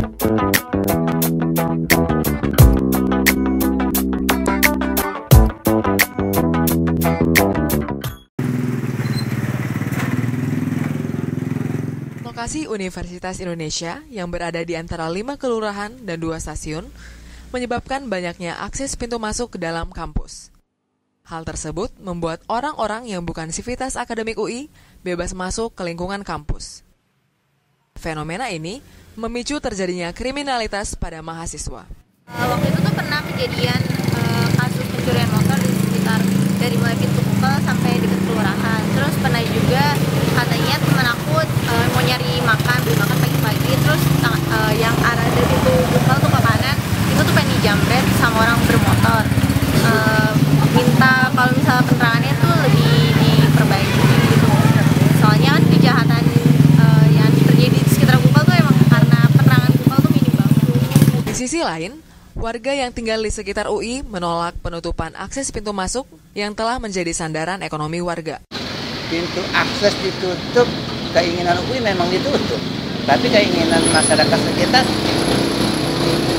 Lokasi Universitas Indonesia yang berada di antara 5 kelurahan dan 2 stasiun menyebabkan banyaknya akses pintu masuk ke dalam kampus. Hal tersebut membuat orang-orang yang bukan sivitas akademik UI bebas masuk ke lingkungan kampus. Fenomena ini memicu terjadinya kriminalitas pada mahasiswa. Waktu itu tuh pernah kejadian kasus pencurian motor di sekitar dari mulai pintu Kupel sampai dekat kelurahan. Terus pernah juga katanya teman aku mau nyari makan, beli makan pagi-pagi, terus yang arah dari pintu Kupel tuh ke kanan itu tuh pengen dijamret sama orang bermotor. Minta kalau misalnya penerangannya tuh lebih diperbaiki gitu. Soalnya kan kejahatan yang terjadi di sekitar Kupel tuh emang karena penerangan Kupel tuh minim banget. Di sisi lain, warga yang tinggal di sekitar UI menolak penutupan akses pintu masuk yang telah menjadi sandaran ekonomi warga. Pintu akses ditutup, keinginan UI memang ditutup, tapi keinginan masyarakat sekitar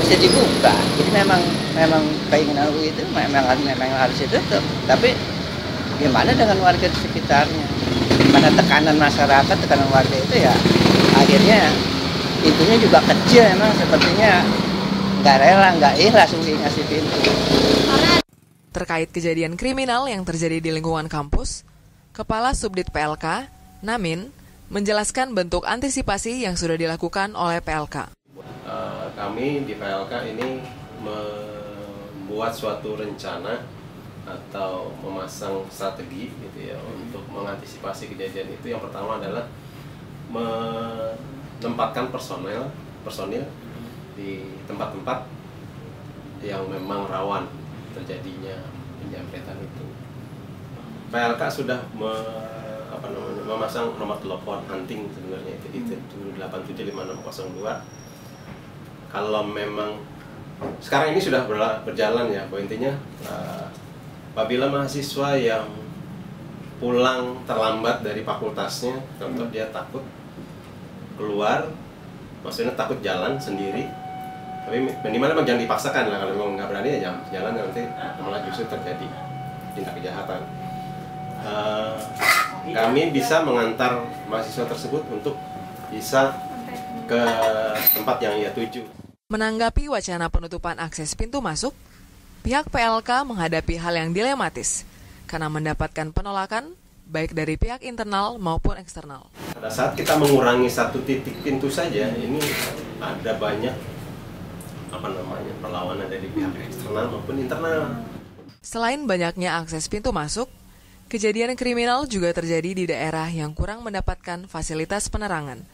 bisa dibuka. Jadi memang keinginan UI itu memang harus ditutup. Tapi gimana dengan warga di sekitarnya? Gimana tekanan masyarakat, tekanan warga itu ya akhirnya pintunya juga kecil, memang sepertinya nggak rela, nggak ikhlas UI ngasih pintu. Terkait kejadian kriminal yang terjadi di lingkungan kampus, Kepala Subdit PLK, Namin, menjelaskan bentuk antisipasi yang sudah dilakukan oleh PLK. Kami di PLK ini membuat suatu rencana atau memasang strategi gitu ya untuk mengantisipasi kejadian itu. Yang pertama adalah menempatkan personil di tempat-tempat yang memang rawan terjadinya penjamretan itu. PLK sudah memasang nomor telepon hunting sebenarnya itu di 7875602. Kalau memang sekarang ini sudah berjalan ya, intinya apabila mahasiswa yang pulang terlambat dari fakultasnya, contoh dia takut keluar, maksudnya takut jalan sendiri, tapi minimal memang jangan dipaksakan lah. Kalau memang nggak berani ya jangan jalan, nanti malah justru terjadi tindak kejahatan. Kami bisa mengantar mahasiswa tersebut untuk bisa ke tempat yang ia tuju. Menanggapi wacana penutupan akses pintu masuk, pihak PLK menghadapi hal yang dilematis karena mendapatkan penolakan baik dari pihak internal maupun eksternal. Pada saat kita mengurangi satu titik pintu saja, ini ada banyak perlawanan dari pihak eksternal maupun internal. Selain banyaknya akses pintu masuk, kejadian kriminal juga terjadi di daerah yang kurang mendapatkan fasilitas penerangan,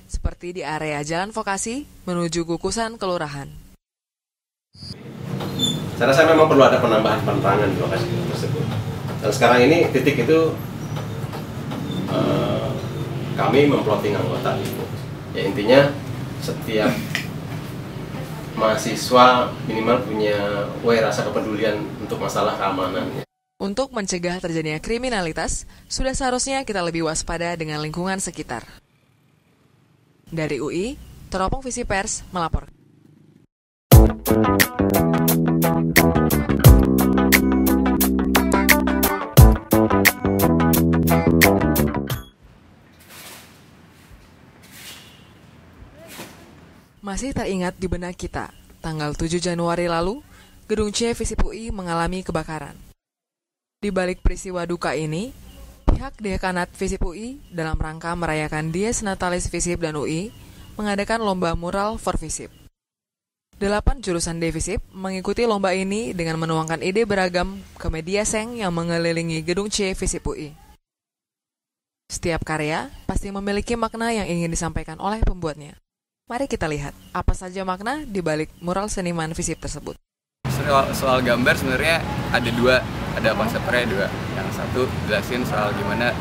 seperti di area Jalan Vokasi menuju Kukusan Kelurahan. Saya rasa memang perlu ada penambahan penerangan di lokasi tersebut. Dan sekarang ini titik itu kami memploting anggota itu. Ya intinya setiap mahasiswa minimal punya rasa kepedulian untuk masalah keamanannya. Untuk mencegah terjadinya kriminalitas, sudah seharusnya kita lebih waspada dengan lingkungan sekitar. Dari UI, Teropong Visi Pers melaporkan. Masih teringat di benak kita, tanggal 7 Januari lalu, Gedung C Visip UI mengalami kebakaran. Di balik peristiwa duka ini, pihak Dekanat Visip UI dalam rangka merayakan Dies Natalis Visip dan UI mengadakan lomba mural for Visip. 8 jurusan Devisip mengikuti lomba ini dengan menuangkan ide beragam ke media seng yang mengelilingi Gedung C Visip UI. Setiap karya pasti memiliki makna yang ingin disampaikan oleh pembuatnya. Mari kita lihat apa saja makna di balik mural seniman Visip tersebut. Soal gambar sebenarnya ada konsepnya dua. Yang satu jelasin soal gimana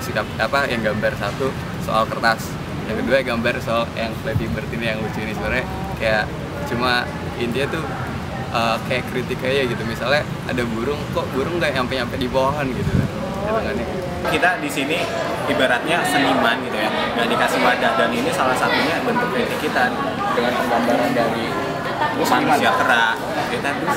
sikap yang gambar satu soal kertas. Yang kedua gambar soal yang Flappy Bird ini yang lucu ini, sebenarnya kayak cuma intinya tuh kayak kritik aja gitu. Misalnya ada burung, kok burung nggak nyampe di pohon gitu kan. kita di sini ibaratnya seniman gitu ya, nggak dikasih wadah, dan ini salah satunya bentuk kritik kita dengan penggambaran dari manusia kera. Kita dulu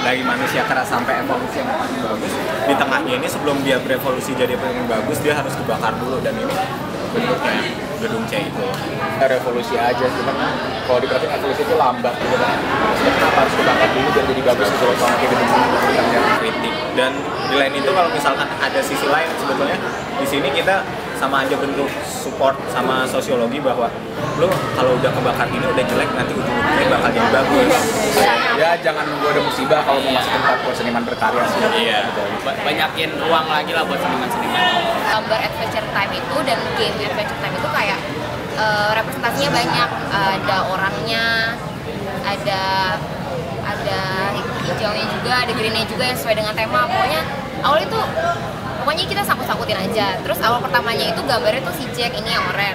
dari manusia kera sampai evolusi yang paling bagus. Di tengahnya ini sebelum dia berevolusi jadi paling bagus, dia harus kebakar dulu, dan ini bentuknya gedung C itu. Revolusi aja sebenarnya. Kalau diperhatiin evolusi itu lambat gitu kan. Kenapa harus kebakar dulu biar jadi bagus gitu loh, sama kayak gedung kritik. Dan di lain itu kalau misalkan ada sisi lain, sebetulnya di sini kita sama aja bentuk support sama sosiologi bahwa lo kalau udah kebakar ini udah jelek, nanti ujung-ujungnya bakal jadi bagus. Ya jangan nunggu ada musibah kalau mau masuk tempat buat seniman berkarya sih. Iya. Banyakin ruang lagi lah buat seniman-seniman. Gambar Adventure Time itu dan game Adventure Time itu kayak representasinya banyak, ada orangnya, ada hijaunya juga, ada greennya juga yang sesuai dengan tema. Pokoknya kita sangkut-sangkutin aja. Terus awal pertamanya itu gambarnya tuh si Jack ini yang oranye.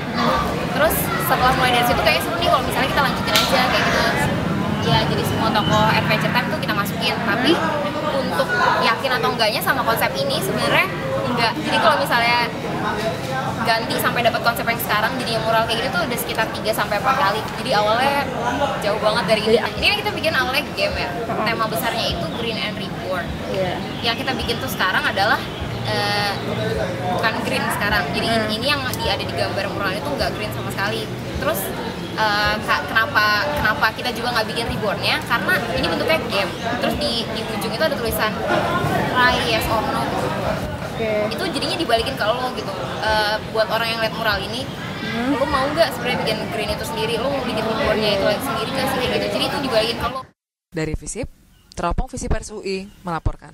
Terus setelah mulai dari situ kayaknya seru nih kalau misalnya kita lanjutin aja kayak gitu. Ya jadi semua tokoh Adventure Time tuh kita masukin. Tapi untuk yakin atau enggaknya sama konsep ini sebenarnya enggak. Jadi kalau misalnya ganti sampai dapat konsep yang sekarang jadi mural kayak gini tuh udah sekitar 3-4 kali. Jadi awalnya jauh banget dari ini. Ini kan kita bikin awalnya game ya. Tema besarnya itu Green and Reborn. Yang kita bikin tuh sekarang adalah bukan green sekarang. Jadi ini yang ada di gambar mural itu nggak green sama sekali. Terus kenapa kita juga nggak bikin rebornnya? Karena ini bentuknya game. Terus di ujung itu ada tulisan try yes or no. Itu jadinya dibalikin ke lo gitu. Buat orang yang lihat mural ini, lo mau nggak sebenarnya bikin green itu sendiri? Lo mau bikin rebornnya itu sendiri nggak sih kayak gitu? Jadi itu dibalikin ke lo. Dari Visip, Teropong Visipers UI melaporkan.